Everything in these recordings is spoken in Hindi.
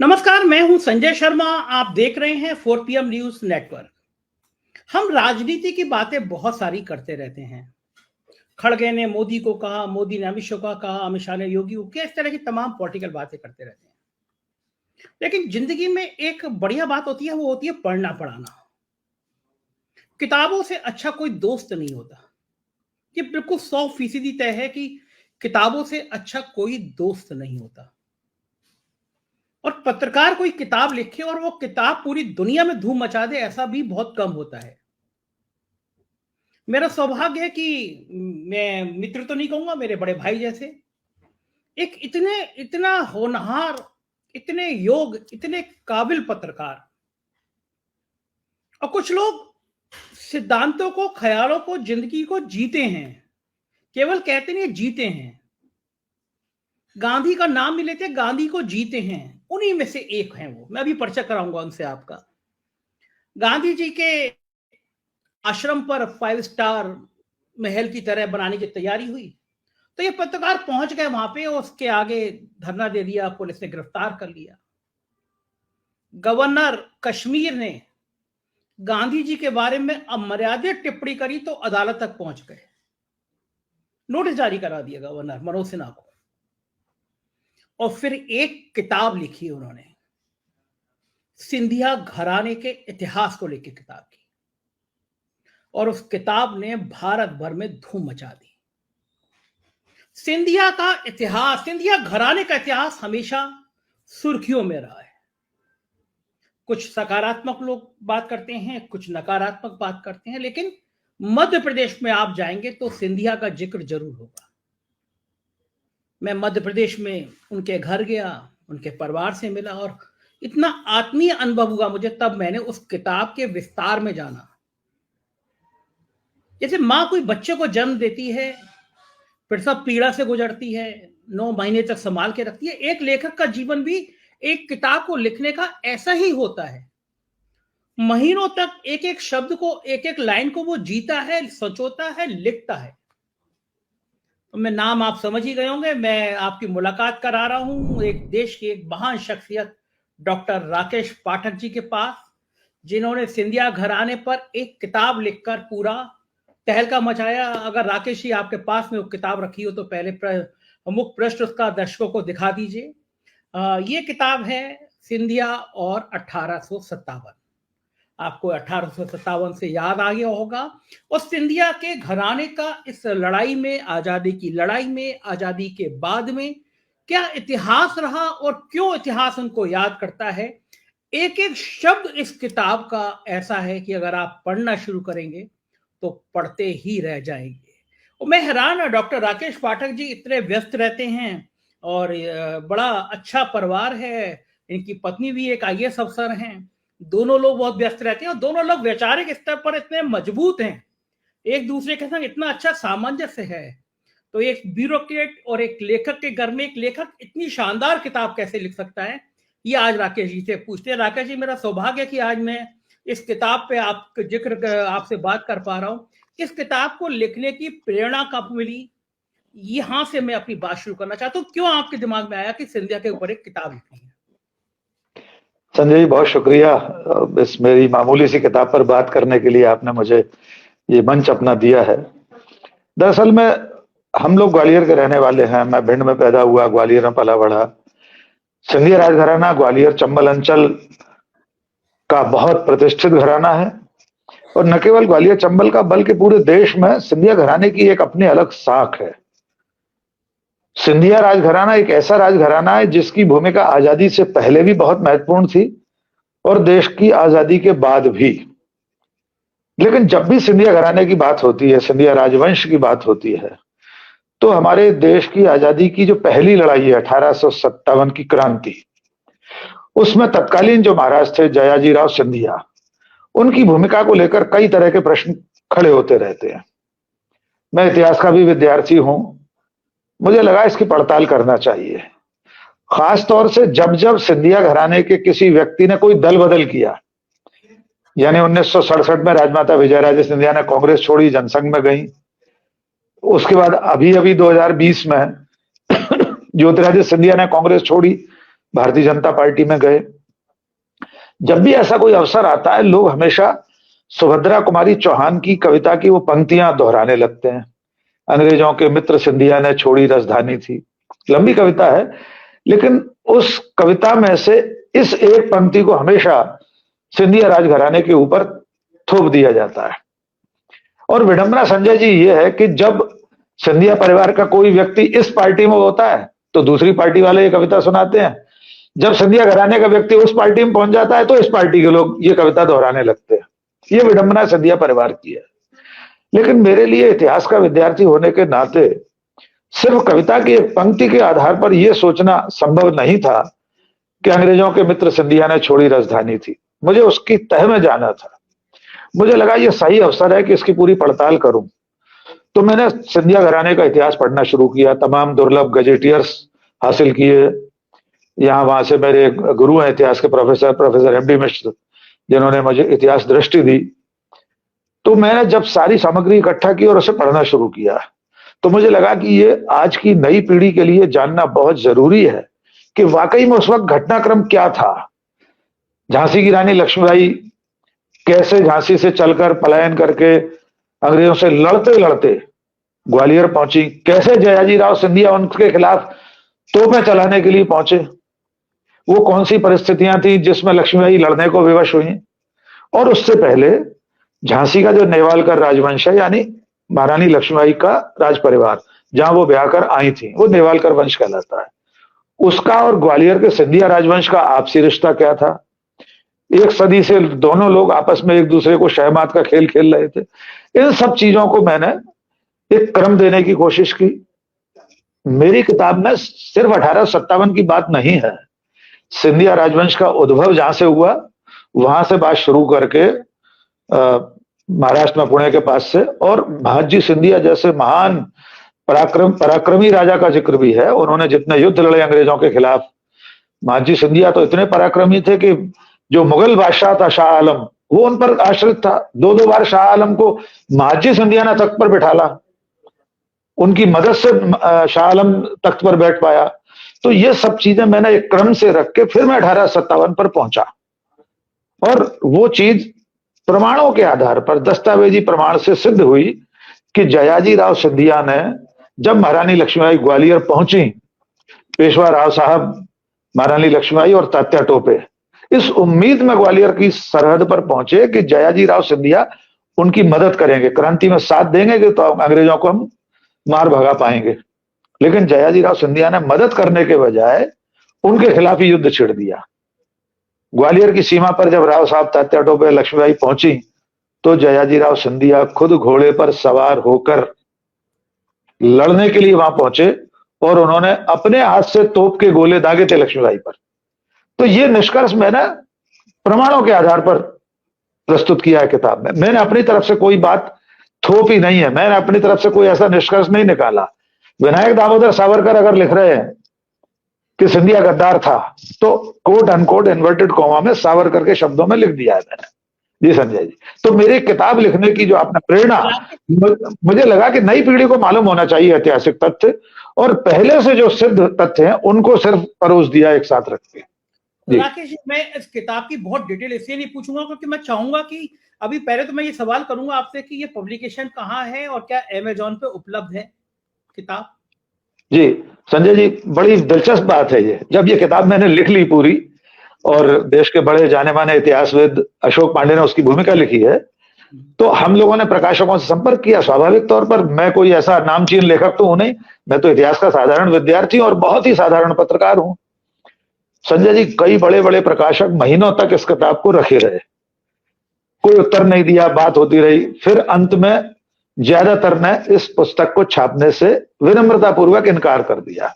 नमस्कार, मैं हूं संजय शर्मा। आप देख रहे हैं 4 PM न्यूज नेटवर्क। हम राजनीति की बातें बहुत सारी करते रहते हैं। खड़गे ने मोदी को कहा, मोदी ने अमित शाह को कहा, अमित शाह ने योगी को किया, इस तरह की तमाम पॉलिटिकल बातें करते रहते हैं। लेकिन जिंदगी में एक बढ़िया बात होती है, वो होती है पढ़ना पढ़ाना। किताबों से अच्छा कोई दोस्त नहीं होता। ये बिल्कुल 100% तय है कि किताबों से अच्छा कोई दोस्त नहीं होता। और पत्रकार कोई किताब लिखे और वो किताब पूरी दुनिया में धूम मचा दे, ऐसा भी बहुत कम होता है। मेरा सौभाग्य है कि मैं मित्र तो नहीं कहूंगा, मेरे बड़े भाई जैसे एक इतना होनहार, इतने योग, इतने काबिल पत्रकार। और कुछ लोग सिद्धांतों को, ख्यालों को, जिंदगी को जीते हैं, केवल कहते नहीं, जीते हैं। गांधी का नाम भी लेते, गांधी को जीते हैं। उन्हीं में से एक हैं वो। मैं अभी परिचय कराऊंगा उनसे आपका। गांधी जी के आश्रम पर 5 स्टार महल की तरह बनाने की तैयारी हुई तो ये पत्रकार पहुंच गए वहां पे, उसके आगे धरना दे दिया, पुलिस ने गिरफ्तार कर लिया। गवर्नर कश्मीर ने गांधी जी के बारे में अमर्यादित टिप्पणी करी तो अदालत तक पहुंच गए, नोटिस जारी करा दिया गवर्नर मनोज सिन्हा को। और फिर एक किताब लिखी उन्होंने, सिंधिया घराने के इतिहास को लेकर किताब की, और उस किताब ने भारत भर में धूम मचा दी। सिंधिया का इतिहास, सिंधिया घराने का इतिहास हमेशा सुर्खियों में रहा है। कुछ सकारात्मक लोग बात करते हैं, कुछ नकारात्मक बात करते हैं, लेकिन मध्य प्रदेश में आप जाएंगे तो सिंधिया का जिक्र जरूर होगा। मैं मध्य प्रदेश में उनके घर गया, उनके परिवार से मिला और इतना आत्मीय अनुभव हुआ मुझे, तब मैंने उस किताब के विस्तार में जाना। जैसे मां कोई बच्चे को जन्म देती है, फिर सब पीड़ा से गुजरती है, 9 महीने तक संभाल के रखती है, एक लेखक का जीवन भी एक किताब को लिखने का ऐसा ही होता है। महीनों तक एक एक शब्द को, एक एक लाइन को वो जीता है, सचोता है, लिखता है। तो मैं नाम आप समझ ही गए होंगे, मैं आपकी मुलाकात करा रहा हूं एक देश की एक महान शख्सियत डॉक्टर राकेश पाठक जी के पास, जिन्होंने सिंधिया घराने पर एक किताब लिखकर पूरा तहलका मचाया। अगर राकेश जी आपके पास में वो किताब रखी हो तो पहले मुख्य पृष्ठ उसका दर्शकों को दिखा दीजिए। ये किताब है सिंधिया और 1857। आपको 1857 से याद आ गया होगा। और सिंधिया के घराने का इस लड़ाई में, आजादी की लड़ाई में, आजादी के बाद में क्या इतिहास रहा और क्यों इतिहास उनको याद करता है। एक एक शब्द इस किताब का ऐसा है कि अगर आप पढ़ना शुरू करेंगे तो पढ़ते ही रह जाएंगे। और मैं हैरान, डॉक्टर राकेश पाठक जी इतने व्यस्त रहते हैं और बड़ा अच्छा परिवार है। इनकी पत्नी भी एक IAS अफसर हैं। दोनों लोग बहुत व्यस्त रहते हैं और दोनों लोग वैचारिक स्तर पर इतने मजबूत हैं, एक दूसरे के साथ इतना अच्छा सामंजस्य है। तो एक ब्यूरोक्रेट और एक लेखक के घर में एक लेखक इतनी शानदार किताब कैसे लिख सकता है, ये आज राकेश जी से पूछते हैं। राकेश जी, मेरा सौभाग्य है कि आज मैं इस किताब पे आपके जिक्र आपसे बात कर पा रहा हूँ। इस किताब को लिखने की प्रेरणा कब मिली, यहां से मैं अपनी बात शुरू करना चाहता हूँ। क्यों आपके दिमाग में आया कि सिंधिया के ऊपर एक किताब लिखनी है? संजय जी, बहुत शुक्रिया। इस मेरी मामूली सी किताब पर बात करने के लिए आपने मुझे ये मंच अपना दिया है। दरअसल में हम लोग ग्वालियर के रहने वाले हैं। मैं भिंड में पैदा हुआ, ग्वालियर में पला बढ़ा। सिंधिया राजघराना ग्वालियर चंबल अंचल का बहुत प्रतिष्ठित घराना है और न केवल ग्वालियर चंबल का बल्कि पूरे देश में सिंधिया घराने की एक अपनी अलग साख है। सिंधिया राजघराना एक ऐसा राजघराना है जिसकी भूमिका आजादी से पहले भी बहुत महत्वपूर्ण थी और देश की आजादी के बाद भी। लेकिन जब भी सिंधिया घराने की बात होती है, सिंधिया राजवंश की बात होती है, तो हमारे देश की आजादी की जो पहली लड़ाई है 1857 की क्रांति, उसमें तत्कालीन जो महाराज थे जयाजीराव सिंधिया, उनकी भूमिका को लेकर कई तरह के प्रश्न खड़े होते रहते हैं। मैं इतिहास का भी विद्यार्थी हूं, मुझे लगा इसकी पड़ताल करना चाहिए। खास तौर से जब जब सिंधिया घराने के किसी व्यक्ति ने कोई दल बदल किया, यानी 1967 में राजमाता विजयराजे सिंधिया ने कांग्रेस छोड़ी, जनसंघ में गई। उसके बाद अभी 2020 में ज्योतिरादित्य सिंधिया ने कांग्रेस छोड़ी, भारतीय जनता पार्टी में गए। जब भी ऐसा कोई अवसर आता है, लोग हमेशा सुभद्रा कुमारी चौहान की कविता की वो पंक्तियां दोहराने लगते हैं। अंग्रेजों के मित्र सिंधिया ने छोड़ी राजधानी थी, लंबी कविता है, लेकिन उस कविता में से इस एक पंक्ति को हमेशा सिंधिया राजघराने के ऊपर थोप दिया जाता है। और विडंबना संजय जी ये है कि जब सिंधिया परिवार का कोई व्यक्ति इस पार्टी में होता है तो दूसरी पार्टी वाले ये कविता सुनाते हैं, जब सिंधिया घराने का व्यक्ति उस पार्टी में पहुंच जाता है तो इस पार्टी के लोग ये कविता दोहराने लगते हैं। ये विडंबना सिंधिया परिवार की है। लेकिन मेरे लिए इतिहास का विद्यार्थी होने के नाते सिर्फ कविता की एक पंक्ति के आधार पर यह सोचना संभव नहीं था कि अंग्रेजों के मित्र सिंधिया ने छोड़ी राजधानी थी। मुझे उसकी तह में जाना था। मुझे लगा यह सही अवसर है कि इसकी पूरी पड़ताल करूं। तो मैंने सिंधिया घराने का इतिहास पढ़ना शुरू किया, तमाम दुर्लभ गजेटियर्स हासिल किए। यहाँ वहां से मेरे गुरु हैं इतिहास के प्रोफेसर एम डी मिश्र, जिन्होंने मुझे इतिहास दृष्टि दी। तो मैंने जब सारी सामग्री इकट्ठा की और उसे पढ़ना शुरू किया तो मुझे लगा कि ये आज की नई पीढ़ी के लिए जानना बहुत जरूरी है कि वाकई में उस वक्त घटनाक्रम क्या था। झांसी की रानी लक्ष्मीबाई कैसे झांसी से चलकर पलायन करके अंग्रेजों से लड़ते लड़ते ग्वालियर पहुंची, कैसे जयाजी राव सिंधिया उनके खिलाफ तोपें चलाने के लिए पहुंचे, वो कौन सी परिस्थितियां थी जिसमें लक्ष्मीबाई लड़ने को विवश हुई। और उससे पहले झांसी का जो नेवालकर राजवंश है, यानी महारानी लक्ष्मीबाई का राज परिवार, जहां वो ब्याह कर आई थी, वो नेवालकर वंश कहलाता है। उसका और ग्वालियर के सिंधिया राजवंश का आपसी रिश्ता क्या था। एक सदी से दोनों लोग आपस में एक दूसरे को शहमात का खेल खेल रहे थे। इन सब चीजों को मैंने एक क्रम देने की कोशिश की। मेरी किताब में सिर्फ 1857 की बात नहीं है। सिंधिया राजवंश का उद्भव जहां से हुआ वहां से बात शुरू करके महाराष्ट्र में पुणे के पास से, और महाजी सिंधिया जैसे महान पराक्रमी राजा का जिक्र भी है। उन्होंने जितने युद्ध लड़े अंग्रेजों के खिलाफ, महाजी सिंधिया तो इतने पराक्रमी थे कि जो मुगल बादशाह था शाह आलम, वो उन पर आश्रित था। दो दो बार शाह आलम को महाजी सिंधिया ने तख्त पर बिठाला, उनकी मदद से शाह आलम तख्त पर बैठ पाया। तो ये सब चीजें मैंने एक क्रम से रख के फिर मैं 1857 पर पहुंचा, और वो चीज प्रमाणों के आधार पर दस्तावेजी प्रमाण से सिद्ध हुई कि जयाजी राव सिंधिया ने जब महारानी लक्ष्मीबाई ग्वालियर पहुंची, पेशवा राव साहब, महारानी लक्ष्मीबाई और तात्या टोपे इस उम्मीद में ग्वालियर की सरहद पर पहुंचे कि जयाजी राव सिंधिया उनकी मदद करेंगे, क्रांति में साथ देंगे कि तो अंग्रेजों को हम मार भगा पाएंगे। लेकिन जयाजी राव सिंधिया ने मदद करने के बजाय उनके खिलाफ ही युद्ध छिड़ दिया। ग्वालियर की सीमा पर जब राव साहब, तात्या टोपे, लक्ष्मीबाई पहुंची तो जयाजी राव सिंधिया खुद घोड़े पर सवार होकर लड़ने के लिए वहां पहुंचे, और उन्होंने अपने हाथ से तोप के गोले दागे थे लक्ष्मीबाई पर। तो ये निष्कर्ष मैंने प्रमाणों के आधार पर प्रस्तुत किया है किताब में। मैंने अपनी तरफ से कोई बात थोपी नहीं है, मैंने अपनी तरफ से कोई ऐसा निष्कर्ष नहीं निकाला। विनायक दामोदर सावरकर अगर लिख रहे हैं कि सिंधिया गद्दार था, तो कोट अनकोट इन्वर्टेड कॉमा में सावरकर के शब्दों में लिख दिया है मैंने। जी संजय जी, तो मेरी किताब लिखने की जो आपने प्रेरणा, मुझे लगा कि नई पीढ़ी को मालूम होना चाहिए ऐतिहासिक तथ्य, और पहले से जो सिद्ध तथ्य हैं उनको सिर्फ परोस दिया एक साथ रख के। राकेश जी, मैं इस किताब की बहुत डिटेल इसलिए नहीं पूछूंगा क्योंकि मैं चाहूंगा कि अभी पहले तो मैं ये सवाल करूंगा आपसे कि ये पब्लिकेशन कहाँ है और क्या अमेज़न पे उपलब्ध है किताब? जी संजय जी, बड़ी दिलचस्प बात है ये। जब ये किताब मैंने लिख ली पूरी, और देश के बड़े जाने माने इतिहासविद अशोक पांडे ने उसकी भूमिका लिखी है, तो हम लोगों ने प्रकाशकों से संपर्क किया। स्वाभाविक तौर पर मैं कोई ऐसा नामचीन लेखक तो हूं नहीं, मैं तो इतिहास का साधारण विद्यार्थी और बहुत ही साधारण पत्रकार हूं। संजय जी, कई बड़े बड़े प्रकाशक महीनों तक इस किताब को रखे रहे, कोई उत्तर नहीं दिया, बात होती रही। फिर अंत में ज्यादातर ने इस पुस्तक को छापने से विनम्रतापूर्वक इनकार कर दिया।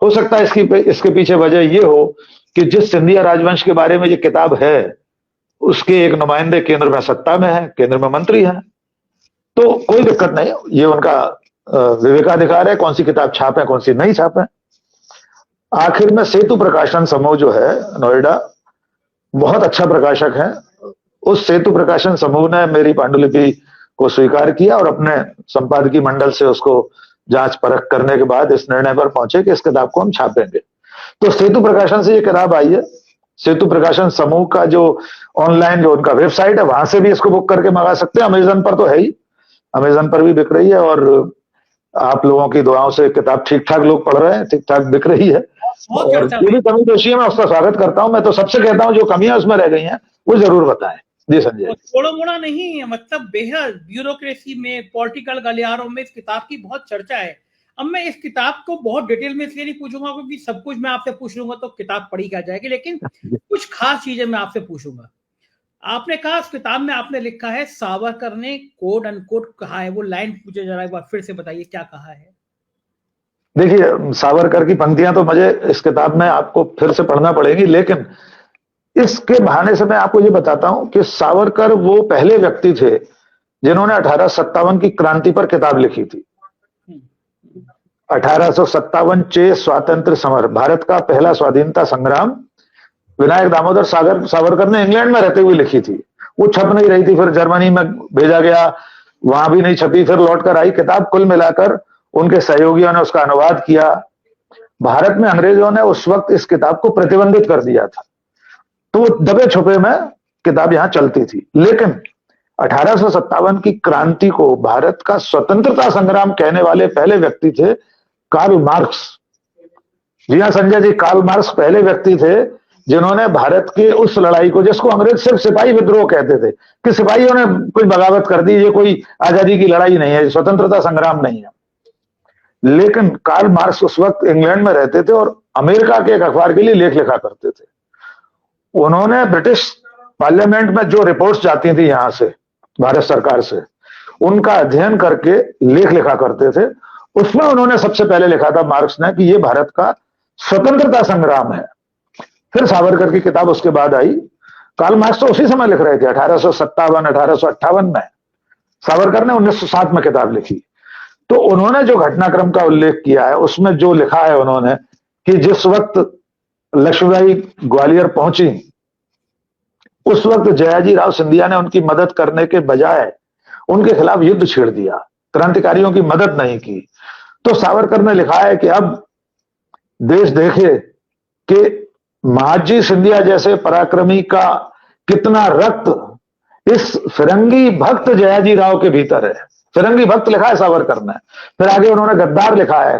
हो सकता है इसके पीछे वजह यह हो कि जिस सिंधिया राजवंश के बारे में ये किताब है उसके एक नुमाइंदे केंद्र में सत्ता में है, केंद्र में मंत्री हैं, तो कोई दिक्कत नहीं, ये उनका विवेकाधिकार है, कौन सी किताब छापे कौन सी नहीं छापे। आखिर में सेतु प्रकाशन समूह जो है नोएडा, बहुत अच्छा प्रकाशक है। उस सेतु प्रकाशन समूह ने मेरी पांडुलिपि को स्वीकार किया और अपने संपादकीय मंडल से उसको जांच परख करने के बाद इस निर्णय पर पहुंचे कि इस किताब को हम छापेंगे। तो सेतु प्रकाशन से ये किताब आई है। सेतु प्रकाशन समूह का जो ऑनलाइन जो उनका वेबसाइट है, वहां से भी इसको बुक करके मंगा सकते हैं। अमेजन पर तो है ही, अमेजन पर भी बिक रही है, और आप लोगों की दुआओं से किताब ठीक ठाक लोग पढ़ रहे हैं, ठीक ठाक बिक रही है। और जो भी कमी दोषी है मैं उसका स्वागत करता हूं। मैं तो सबसे कहता हूं जो कमियां उसमें रह गई हैं वो जरूर बताएं। जी संजय। थोड़ा मोड़ा नहीं है, मतलब बेहद ब्यूरोक्रेसी में, पॉलिटिकल गलियारों में इस किताब की बहुत चर्चा है। अब मैं इस किताब को बहुत डिटेल में इसलिए नहीं पूछूंगा क्योंकि सब कुछ मैं आपसे पूछ लूंगा तो किताब पढ़ी क्या जाएगी, लेकिन कुछ खास चीजें मैं आपसे पूछूंगा। आपने कहा इस किताब में आपने लिखा है सावरकर ने कोड अनकोड कहा है, वो लाइन मुझे जरा एक बार फिर से बताइए क्या कहा है। देखिए, सावरकर की पंक्तियां तो मुझे इस किताब में आपको फिर से पढ़ना पड़ेगी, लेकिन इसके बहाने से मैं आपको ये बताता हूं कि सावरकर वो पहले व्यक्ति थे जिन्होंने 1857 की क्रांति पर किताब लिखी थी। 1857 चे स्वातंत्र समर, भारत का पहला स्वाधीनता संग्राम, विनायक दामोदर सावरकर ने इंग्लैंड में रहते हुए लिखी थी। वो छप नहीं रही थी, फिर जर्मनी में भेजा गया, वहां भी नहीं छपी, फिर लौट कर आई। किताब कुल मिलाकर उनके सहयोगियों ने उसका अनुवाद किया। भारत में अंग्रेजों ने उस वक्त इस किताब को प्रतिबंधित कर दिया था, तो वो दबे छुपे में किताब यहां चलती थी। लेकिन 1857 की क्रांति को भारत का स्वतंत्रता संग्राम कहने वाले पहले व्यक्ति थे कार्ल मार्क्स। जी हाँ संजय जी, कार्ल मार्क्स पहले व्यक्ति थे जिन्होंने भारत के उस लड़ाई को, जिसको अंग्रेज सिर्फ सिपाही विद्रोह कहते थे कि सिपाहियों ने कोई बगावत कर दी, ये कोई आजादी की लड़ाई नहीं है, स्वतंत्रता संग्राम नहीं है। लेकिन कार्ल मार्क्स उस वक्त इंग्लैंड में रहते थे और अमेरिका के एक अखबार के लिए लेख लिखा करते थे। उन्होंने ब्रिटिश पार्लियामेंट में जो रिपोर्ट्स जाती थी यहां से, भारत सरकार से, उनका अध्ययन करके लेख लिखा करते थे। उसमें उन्होंने सबसे पहले लिखा था मार्क्स ने कि ये भारत का स्वतंत्रता संग्राम है। फिर सावरकर की किताब उसके बाद आई। कार्ल मार्क्स तो उसी समय लिख रहे थे, 1857 1858 में। सावरकर ने 1907 में किताब लिखी। तो उन्होंने जो घटनाक्रम का उल्लेख किया है उसमें जो लिखा है उन्होंने कि जिस वक्त लक्ष्मीबाई ग्वालियर पहुंची, उस वक्त जयाजी राव सिंधिया ने उनकी मदद करने के बजाय उनके खिलाफ युद्ध छेड़ दिया, क्रांतिकारियों की मदद नहीं की। तो सावरकर ने लिखा है कि अब देश देखे कि महाजी सिंधिया जैसे पराक्रमी का कितना रक्त इस फिरंगी भक्त जयाजी राव के भीतर है। फिरंगी भक्त लिखा है सावरकर ने। फिर आगे उन्होंने गद्दार लिखा है,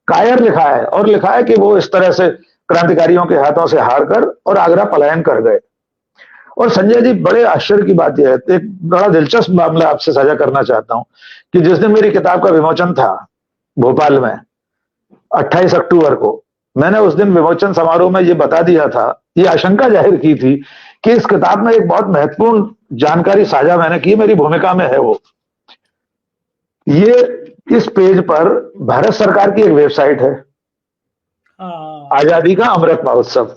कायर लिखा है, और लिखा है कि वो इस तरह से क्रांतिकारियों के हाथों से हार कर और आगरा पलायन कर गए। और संजय जी, बड़े आश्चर्य की बात यह है, एक बड़ा दिलचस्प मामला आपसे साझा करना चाहता हूं कि जिस दिन मेरी किताब का विमोचन था भोपाल में 28 अक्टूबर को, मैंने उस दिन विमोचन समारोह में ये बता दिया था, ये आशंका जाहिर की थी कि इस किताब में एक बहुत महत्वपूर्ण जानकारी साझा मैंने की, मेरी भूमिका में है वो। ये इस पेज पर भारत सरकार की एक वेबसाइट है, आजादी का Amrit Mahotsav.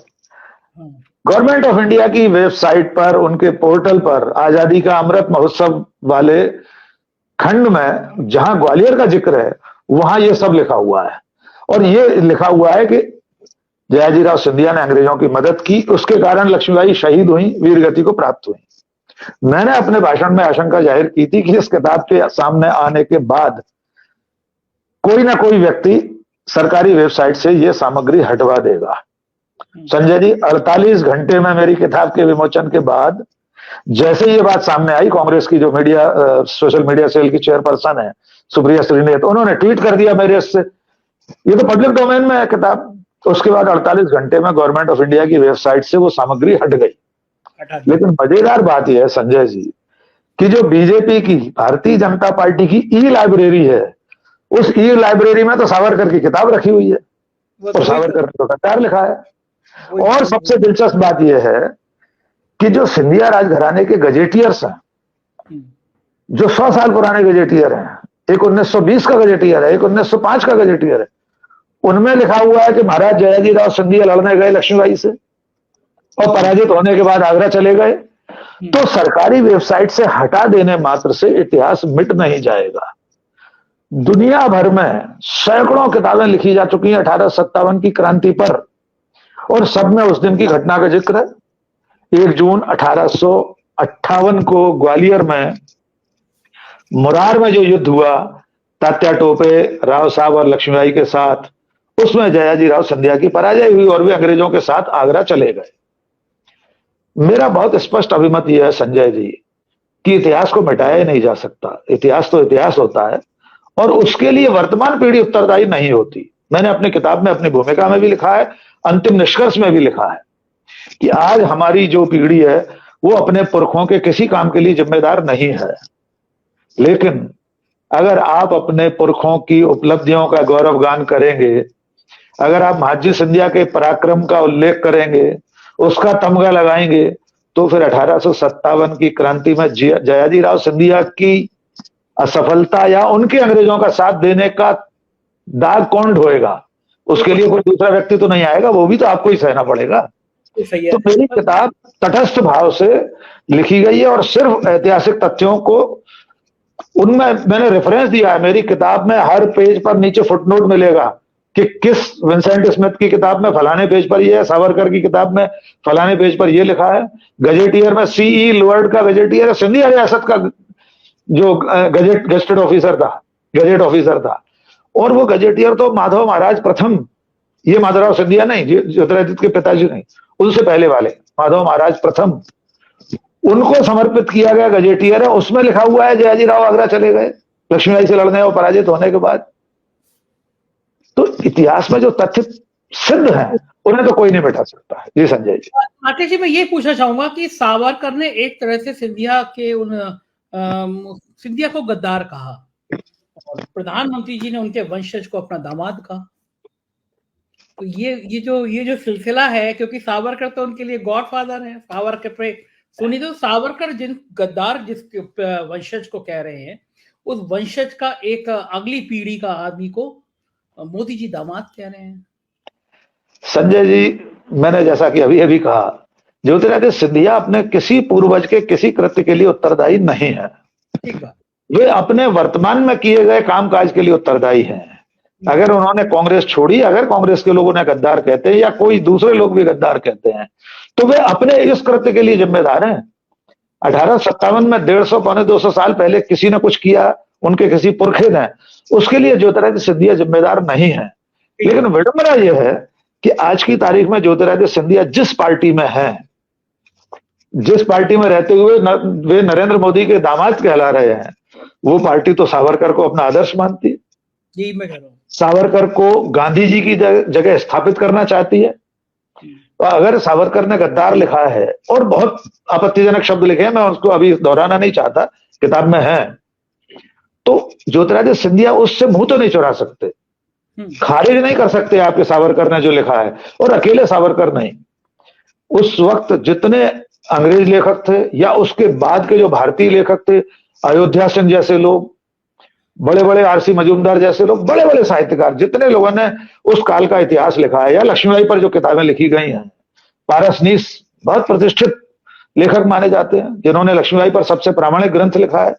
Government of India की वेबसाइट पर, उनके पोर्टल पर आजादी का अमृत महोत्सव वाले खंड में जहां ग्वालियर का जिक्र है वहां ये सब लिखा हुआ है। और ये लिखा हुआ है कि जयाजी राव सिंधिया ने अंग्रेजों की मदद की, उसके कारण लक्ष्मीबाई शहीद हुई, वीरगति को प्राप्त हुई। मैंने अपने भाषण में आशंका जाहिर की थी कि इस किताब के सामने आने के बाद कोई ना कोई व्यक्ति सरकारी वेबसाइट से यह सामग्री हटवा देगा। संजय जी, 48 घंटे में मेरी किताब के विमोचन के बाद जैसे ये बात सामने आई, कांग्रेस की जो मीडिया सोशल मीडिया सेल की चेयरपर्सन है सुप्रिया श्रीनेत, उन्होंने ट्वीट कर दिया मेरे से, ये तो पब्लिक डोमेन में है किताब। उसके बाद 48 घंटे में गवर्नमेंट ऑफ इंडिया की वेबसाइट से वो सामग्री हट गई। लेकिन मजेदार बात यह है संजय जी कि जो बीजेपी की, भारतीय जनता पार्टी की ई लाइब्रेरी है, उस ई लाइब्रेरी में तो सावरकर की किताब रखी हुई है और सावरकर ने तो गद्दार लिखा है। और सबसे दिलचस्प बात यह है कि जो सिंधिया राजघराने के गजेटियर्स हैं, जो 100 साल पुराने गजेटियर हैं, एक 1920 का गजेटियर है, एक 1905 का गजेटियर है, उनमें लिखा हुआ है कि महाराज जयाजी राव सिंधिया लड़ने गए लक्ष्मीबाई से और पराजित होने के बाद आगरा चले गए। तो सरकारी वेबसाइट से हटा देने मात्र से इतिहास मिट नहीं जाएगा। दुनिया भर में सैकड़ों किताबें लिखी जा चुकी हैं 1857 की क्रांति पर, और सब में उस दिन की घटना का जिक्र है। 1 जून 1858 को ग्वालियर में मुरार में जो युद्ध हुआ तात्या टोपे, राव साहब और लक्ष्मीबाई के साथ, उसमें जयाजीराव सिंधिया की पराजय हुई और वे अंग्रेजों के साथ आगरा चले गए। मेरा बहुत स्पष्ट अभिमत यह है संजय जी कि इतिहास को मिटाया ही नहीं जा सकता। इतिहास तो इतिहास होता है और उसके लिए वर्तमान पीढ़ी उत्तरदायी नहीं होती। मैंने अपनी किताब में अपनी भूमिका में भी लिखा है, अंतिम निष्कर्ष में भी लिखा है कि आज हमारी जो पीढ़ी है वो अपने पुरखों के किसी काम के लिए जिम्मेदार नहीं है। लेकिन अगर आप अपने पुरखों की उपलब्धियों का गौरवगान करेंगे, अगर आप महादजी सिंधिया के पराक्रम का उल्लेख करेंगे, उसका तमगा लगाएंगे, तो फिर 1857 की क्रांति में जयाजीराव सिंधिया की असफलता या उनके अंग्रेजों का साथ देने का दाग कौन ढोएगा? उसके लिए कोई दूसरा व्यक्ति तो नहीं आएगा, वो भी तो आपको ही सहना पड़ेगा। तो मेरी किताब तटस्थ भाव से लिखी गई है और सिर्फ ऐतिहासिक तथ्यों को उनमें मैंने रेफरेंस दिया है। मेरी किताब में हर पेज पर नीचे फुटनोट मिलेगा कि किस विंसेंट स्मिथ की किताब में फलाने पेज पर ये है, सावरकर की किताब में फलाने पेज पर ये लिखा है, गजेटियर में सीई लोअर्ड का गजेटियर है, सिंधिया रियासत का जो गजेटेड ऑफिसर था, गजेट ऑफिसर था, और वो गजेटियर तो माधव महाराज प्रथम, ये माधवराव सिंधिया नहीं, ज्योतिरादित्य के पिताजी नहीं, उनसे पहले वाले माधव महाराज प्रथम, उनको समर्पित किया गया गजेटियर है। उसमें लिखा हुआ है जयाजीराव आगरा चले गए लक्ष्मीबाई से लड़ने और पराजित होने के बाद। तो इतिहास में जो तथ्य सिद्ध हैं उन्हें तो कोई नहीं बैठा सकता है। जी संजय जी। आटे जी, मैं ये पूछना चाहूंगा कि सावरकर ने एक तरह से सिंधिया के सिंधिया को गद्दार कहा और प्रधानमंत्री जी ने उनके वंशज को अपना दामाद कहा। तो ये जो सिलसिला है, क्योंकि सावरकर तो उनके लिए गॉडफादर है, सावरकर पे सुनी, तो सावरकर जिन गद्दार जिस वंशज को कह रहे हैं, उस वंशज का एक अगली पीढ़ी का आदमी को मोदी जी दामाद कह रहे हैं। संजय जी, मैंने जैसा कि अभी अभी कहा, ज्योतिरादित्य सिंधिया अपने किसी पूर्वज के किसी कृत्य के लिए उत्तरदायी नहीं है। ठीक बात। वे अपने वर्तमान में किए गए कामकाज के लिए उत्तरदायी हैं। अगर उन्होंने कांग्रेस छोड़ी, अगर कांग्रेस के लोग उन्हें गद्दार कहते हैं या कोई दूसरे लोग भी गद्दार कहते हैं, तो वे अपने इस कृत्य के लिए जिम्मेदार हैं। 1857 में 150 पौने 200 साल पहले किसी ने कुछ किया, उनके किसी पुरखे ने, उसके लिए ज्योतिरादित्य सिंधिया जिम्मेदार नहीं है। लेकिन विडंबना यह है कि आज की तारीख में ज्योतिरादित्य सिंधिया जिस पार्टी में है, जिस पार्टी में रहते हुए वे नरेंद्र मोदी के दामाद कहला रहे हैं, वो पार्टी तो सावरकर को अपना आदर्श मानती है। जी, मैं कह रहा हूं सावरकर को गांधी जी की जगह स्थापित करना चाहती है। तो अगर सावरकर ने गद्दार लिखा है और बहुत आपत्तिजनक शब्द लिखे हैं, मैं उसको अभी दोहराना नहीं चाहता, किताब में है, तो ज्योतिरादित्य सिंधिया उससे मुंह तो नहीं चुरा सकते, खारिज नहीं कर सकते आपके सावरकर ने जो लिखा है। और अकेले सावरकर नहीं, उस वक्त जितने अंग्रेज लेखक थे या उसके बाद के जो भारतीय लेखक थे, अयोध्या सिंह जैसे लोग, बड़े बड़े आरसी मजूमदार जैसे लोग, बड़े बड़े साहित्यकार, जितने लोगों ने उस काल का इतिहास लिखा है, या लक्ष्मीबाई पर जो किताबें लिखी गई हैं, पारसनीस बहुत प्रतिष्ठित लेखक माने जाते हैं जिन्होंने लक्ष्मीबाई पर सबसे प्रामाणिक ग्रंथ लिखा है।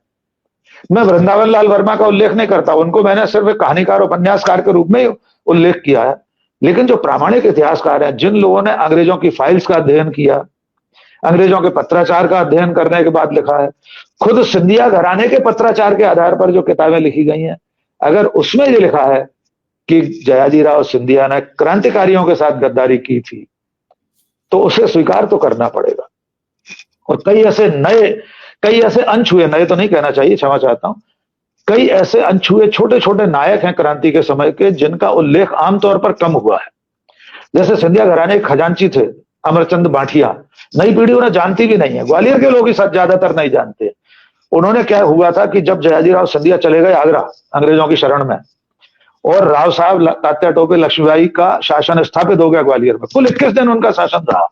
मैं वृंदावन लाल वर्मा का उल्लेख नहीं करता, उनको मैंने सिर्फ एक कहानीकार उपन्यासकार के रूप में ही उल्लेख किया है। लेकिन जो प्रामाणिक इतिहासकार हैं, जिन लोगों ने अंग्रेजों की फाइल्स का अध्ययन किया, अंग्रेजों के पत्राचार का अध्ययन करने के बाद लिखा है, खुद सिंधिया घराने के पत्राचार के आधार पर जो किताबें लिखी गई हैं, अगर उसमें ये लिखा है कि जयाजीराव सिंधिया ने क्रांतिकारियों के साथ गद्दारी की थी, तो उसे स्वीकार तो करना पड़ेगा। और कई ऐसे अनछुए, नए तो नहीं कहना चाहिए, क्षमा चाहता हूं, कई ऐसे अनछुए छोटे छोटे नायक हैं क्रांति के समय के, जिनका उल्लेख आमतौर पर कम हुआ है। जैसे सिंधिया घराने खजांची थे अमरचंद बाठिया, नई पीढ़ी उन्हें जानती भी नहीं है, ग्वालियर के लोग ही ज्यादातर नहीं जानते। उन्होंने क्या हुआ था कि जब जयाजीराव सिंधिया चले गए आगरा अंग्रेजों की शरण में, और राव साहब तात्या टोपे लक्ष्मीबाई का शासन स्थापित हो गया ग्वालियर में, कुल 21 दिन उनका शासन रहा,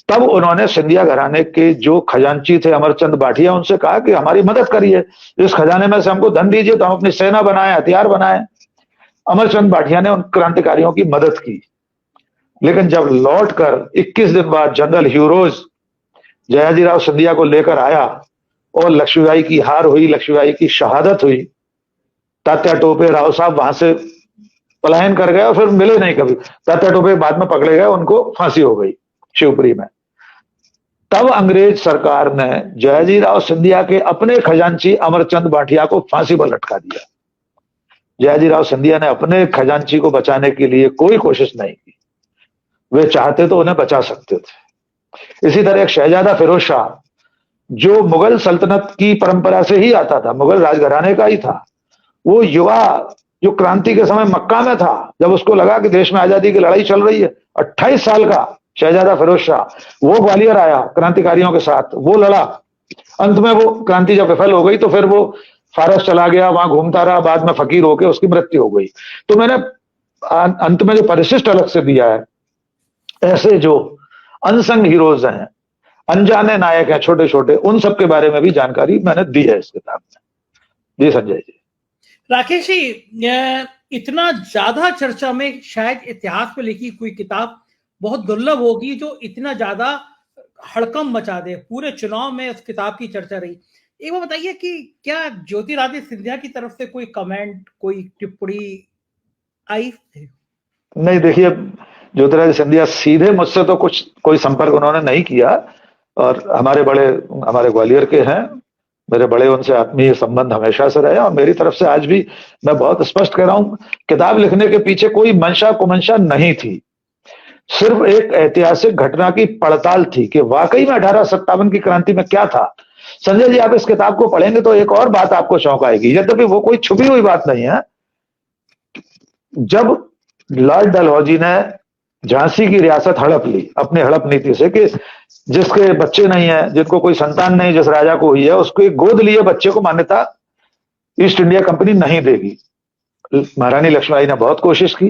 तब उन्होंने सिंधिया घराने के जो खजांची थे अमरचंद बाठिया, उनसे कहा कि हमारी मदद करिए, इस खजाने में से हमको धन दीजिए तो हम अपनी सेना बनाए, हथियार बनाए। अमरचंद बाठिया ने उन क्रांतिकारियों की मदद की। लेकिन जब लौटकर 21 दिन बाद जनरल ह्यूरोज जयाजीराव सिंधिया को लेकर आया और लक्ष्मीबाई की हार हुई, लक्ष्मीबाई की शहादत हुई, तात्या टोपे राव साहब वहां से पलायन कर गए और फिर मिले नहीं कभी। तात्या टोपे बाद में पकड़े गए, उनको फांसी हो गई शिवपुरी में। तब अंग्रेज सरकार ने जयाजीराव सिंधिया के अपने खजांची अमरचंद बाठिया को फांसी पर लटका दिया। जयाजीराव सिंधिया ने अपने खजांची को बचाने के लिए कोई कोशिश नहीं की। वे चाहते तो उन्हें बचा सकते थे। इसी तरह एक शहजादा फिरोज शाह, जो मुगल सल्तनत की परंपरा से ही आता था, मुगल राजघराने का ही था, वो युवा जो क्रांति के समय मक्का में था, जब उसको लगा कि देश में आजादी की लड़ाई चल रही है, 28 साल का शहजादा फिरोज शाह, वो ग्वालियर आया क्रांतिकारियों के साथ, वो लड़ा। अंत में वो क्रांति जब विफल हो गई तो फिर वो फारस चला गया, वहां घूमता रहा, बाद में फकीर होकर उसकी मृत्यु हो गई। तो मैंने अंत में जो परिशिष्ट अलग से दिया है, ऐसे जो अनसंग हीरोज हैं, अनजाने नायक हैं छोटे छोटे, उन सब के बारे में भी जानकारी मैंने दी है इस किताब में। जी संजय जी। राकेश जी, इतना ज्यादा चर्चा में शायद इतिहास पे लिखी कोई किताब बहुत दुर्लभ होगी जो इतना ज्यादा हड़कंप मचा दे। पूरे चुनाव में उस किताब की चर्चा रही। एक बार बताइए कि क्या ज्योतिरादित्य सिंधिया की तरफ से कोई कमेंट, कोई टिप्पणी आई थी? नहीं, देखिए, ज्योतिरादित्य सिंधिया सीधे मुझसे तो कुछ कोई संपर्क उन्होंने नहीं किया, और हमारे ग्वालियर के हैं, मेरे बड़े उनसे आत्मीय संबंध हमेशा से रहे, और मेरी तरफ से आज भी मैं बहुत स्पष्ट कह रहा हूं, किताब लिखने के पीछे कोई मंशा कुमंशा नहीं थी। सिर्फ एक ऐतिहासिक घटना की पड़ताल थी कि वाकई में 1857 की क्रांति में क्या था। संजय जी, आप इस किताब को पढ़ेंगे तो एक और बात आपको चौंक आएगी, यद्यपि वो कोई छुपी हुई बात नहीं है। जब लॉर्ड डलहौजी ने झांसी की रियासत हड़प ली अपनी हड़प नीति से, कि जिसके बच्चे नहीं है, जिनको कोई संतान नहीं, जिस राजा को हुई है, उसको एक गोद लिए बच्चे को मान्यता ईस्ट इंडिया कंपनी नहीं देगी। महारानी लक्ष्मीबाई ने बहुत कोशिश की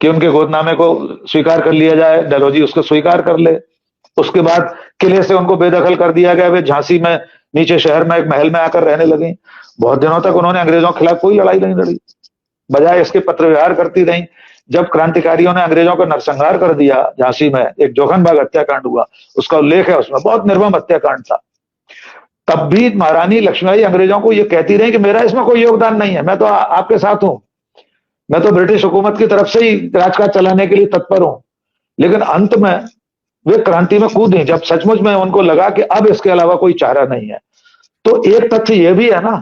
कि उनके गोदनामे को स्वीकार कर लिया जाए, डलहौजी उसको स्वीकार कर ले। उसके बाद किले से उनको बेदखल कर दिया गया, वे झांसी में नीचे शहर में एक महल में आकर रहने लगी। बहुत दिनों तक उन्होंने अंग्रेजों के खिलाफ कोई लड़ाई नहीं लड़ी, बजाय इसके पत्र व्यवहार करती रही। जब क्रांतिकारियों ने अंग्रेजों को नरसंहार कर दिया झांसी में, एक जोखनबाग हत्याकांड हुआ, उसका उल्लेख है उसमें, बहुत निर्मम हत्याकांड था, तब भी महारानी लक्ष्मीबाई अंग्रेजों को यह कहती रही कि मेरा इसमें कोई योगदान नहीं है, मैं तो आपके साथ हूं, मैं तो ब्रिटिश हुकूमत की तरफ से ही राजकाज चलाने के लिए तत्पर हूं। लेकिन अंत में वे क्रांति में कूदी जब सचमुच में उनको लगा कि अब इसके अलावा कोई चारा नहीं है। तो एक तथ्य यह भी है ना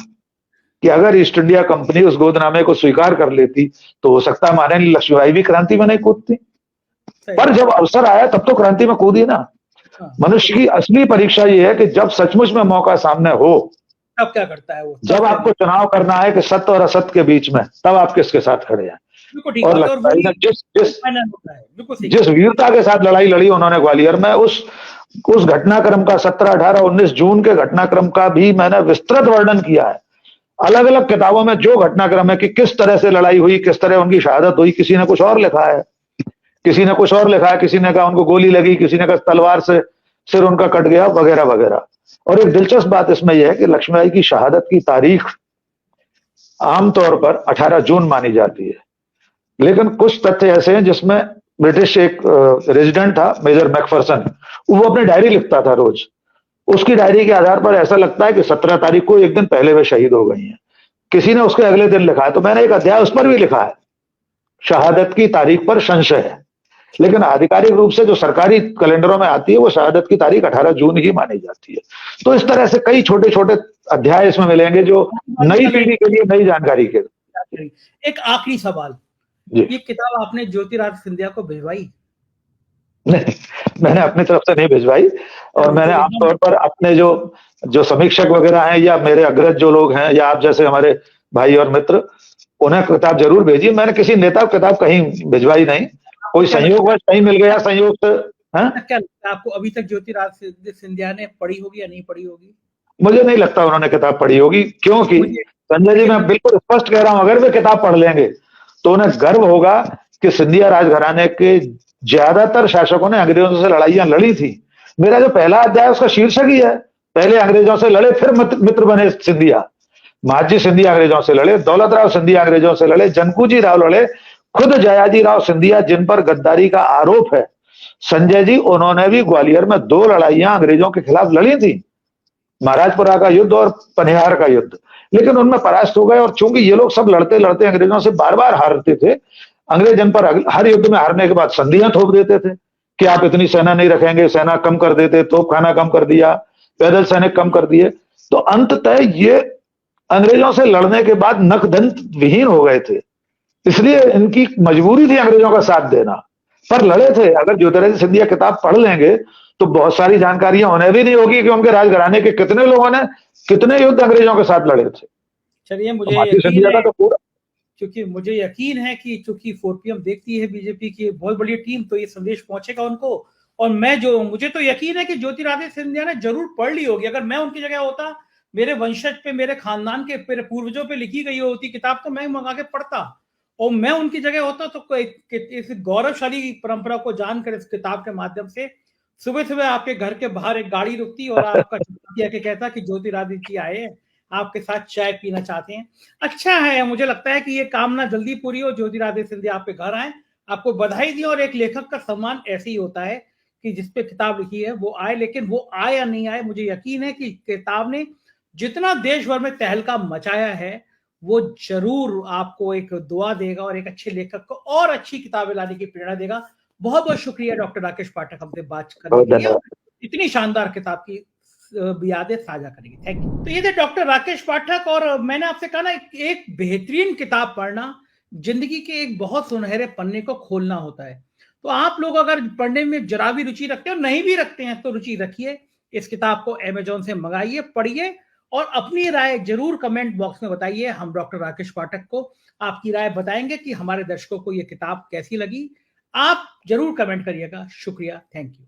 कि अगर ईस्ट इंडिया कंपनी उस गोदनामे को स्वीकार कर लेती तो हो सकता है महारानी लक्ष्मीबाई भी क्रांति में नहीं कूदती, पर जब अवसर आया तब तो क्रांति में कूदी ना। मनुष्य की असली परीक्षा यह है कि जब सचमुच में मौका सामने हो तब क्या करता है वो। जब आपको चुनाव करना है कि सत्य और असत्य के बीच में, तब आप किसके साथ खड़े हैं। और लक्ष्मीबाई ने जिस वीरता के साथ लड़ाई लड़ी उन्होंने ग्वालियर में, उस घटनाक्रम का 17, 18, 19 जून के घटनाक्रम का भी मैंने विस्तृत वर्णन किया है अलग अलग किताबों में। जो घटनाक्रम है कि किस तरह से लड़ाई हुई, किस तरह उनकी शहादत हुई, किसी ने कुछ और लिखा है, किसी ने कुछ और लिखा है, किसी ने कहा उनको गोली लगी, किसी ने कहा तलवार से सिर उनका कट गया, वगैरह वगैरह। और एक दिलचस्प बात इसमें यह है कि लक्ष्मीबाई की शहादत की तारीख आमतौर पर 18 जून मानी जाती है, लेकिन कुछ तथ्य ऐसे हैं जिसमें ब्रिटिश एक रेजिडेंट था मेजर मैकफरसन, वो अपनी डायरी लिखता था रोज। उसकी डायरी के आधार पर ऐसा लगता है कि 17 तारीख को एक दिन पहले वे शहीद हो गई हैं। किसी ने उसके अगले दिन लिखा है, तो मैंने एक अध्याय उस पर भी लिखा है, शहादत की तारीख पर संशय है, लेकिन आधिकारिक रूप से जो सरकारी कैलेंडरों में आती है वो शहादत की तारीख 18 जून ही मानी जाती है। तो इस तरह से कई छोटे छोटे अध्याय इसमें मिलेंगे जो नई पीढ़ी के लिए नई जानकारी के। एक आखिरी सवाल, ये किताब आपने ज्योतिरादित्य सिंधिया को भिजवाई? नहीं, मैंने अपनी तरफ से नहीं भिजवाई, और मैंने आमतौर पर अपने जो समीक्षक वगैरह हैं या मेरे अग्रज जो लोग हैं या आप जैसे हमारे भाई और मित्र, उन्हें किताब जरूर भेजी। मैंने किसी नेता को किताब कहीं भिजवाई नहीं, कोई संयोग कहीं मिल गया संयोग से। क्या लगता है आपको अभी तक ज्योतिरादित्य सिंधिया ने पढ़ी होगी या नहीं पढ़ी होगी? मुझे नहीं लगता उन्होंने किताब पढ़ी होगी, क्योंकि संजय जी मैं बिल्कुल स्पष्ट कह रहा हूं, अगर वे किताब पढ़ लेंगे तो उन्हें गर्व होगा कि सिंधिया राजघराने के ज्यादातर शासकों ने अंग्रेजों से लड़ाइयां लड़ी थी। मेरा जो पहला अध्याय उसका शीर्षक ही है, पहले अंग्रेजों से लड़े फिर मित्र बने सिंधिया। महाजी सिंधिया अंग्रेजों से लड़े, दौलत राव सिंधिया अंग्रेजों से लड़े, जनकूजी राव लड़े, खुद जयाजी राव सिंधिया जिन पर गद्दारी का आरोप है संजय जी, उन्होंने भी ग्वालियर में 2 लड़ाइयां अंग्रेजों के खिलाफ लड़ी थी, महाराजपुरा का युद्ध और पनिहार का युद्ध, लेकिन उनमें परास्त हो गए। और चूंकि ये लोग सब लड़ते लड़ते अंग्रेजों से बार बार हारते थे, अंग्रेज इन पर हर युद्ध में हारने के बाद संधियां थोप देते थे कि आप इतनी सेना नहीं रखेंगे, सेना कम कर देते, तोपखाना कम कर दिया, पैदल सैनिक कम कर दिए। तो अंततः ये अंग्रेजों से लड़ने के बाद नखदंत विहीन हो गए थे, इसलिए इनकी मजबूरी थी अंग्रेजों का साथ देना, पर लड़े थे। अगर ज्योतिरादित्य सिंधिया किताब पढ़ लेंगे तो बहुत सारी जानकारियां उन्हें भी नहीं होगी कि उनके राजघराने के कितने लोगों ने कितने युद्ध अंग्रेजों के साथ लड़े थे। चलिए, तो मुझे मालती यकीन सिंधिया है, का तो पूरा, क्योंकि मुझे यकीन है कि चूंकि 4PM देखती है बीजेपी की बहुत बड़ी टीम, तो ये संदेश पहुंचेगा उनको। और मुझे तो यकीन है कि ज्योतिरादित्य सिंधिया ने जरूर पढ़ ली होगी। अगर मैं उनकी जगह होता, मेरे वंशज पे, मेरे खानदान के मेरे पूर्वजों पे लिखी गई होती किताब, तो मैं मंगा के पढ़ता। और मैं उनकी जगह होता तो इस गौरवशाली परंपरा को जानकर इस किताब के माध्यम से सुबह सुबह आपके घर के बाहर एक गाड़ी रुकती और आपका किया के कहता कि ज्योतिरादित्य जी आए, आपके साथ चाय पीना चाहते हैं। अच्छा है, मुझे लगता है कि ये कामना जल्दी पूरी हो, ज्योतिरादित्य सिंधिया आपके घर आए, आपको बधाई दी। और एक लेखक का सम्मान ऐसे ही होता है कि जिसपे किताब लिखी है वो आए, लेकिन वो आए या नहीं आए, मुझे यकीन है कि किताब ने जितना देश भर में तहलका मचाया है, वो जरूर आपको एक दुआ देगा और एक अच्छे लेखक को और अच्छी किताबें लाने की प्रेरणा देगा। बहुत बहुत शुक्रिया डॉक्टर राकेश पाठक हमसे बात करने बहुत के लिए और धन्यवाद। इतनी शानदार किताब की यादें साझा करेंगे। Thank you. तो ये थे डॉक्टर राकेश पाठक। और मैंने आपसे कहा ना, एक बेहतरीन किताब पढ़ना जिंदगी के एक बहुत सुनहरे पन्ने को खोलना होता है। तो आप लोग अगर पढ़ने में जरा भी रुचि रखते हैं और नहीं भी रखते हैं तो रुचि रखिए, इस किताब को अमेजोन से मंगाइए, पढ़िए और अपनी राय जरूर कमेंट बॉक्स में बताइए। हम डॉक्टर राकेश पाठक को आपकी राय बताएंगे कि हमारे दर्शकों को यह किताब कैसी लगी। आप जरूर कमेंट करिएगा। शुक्रिया, थैंक यू।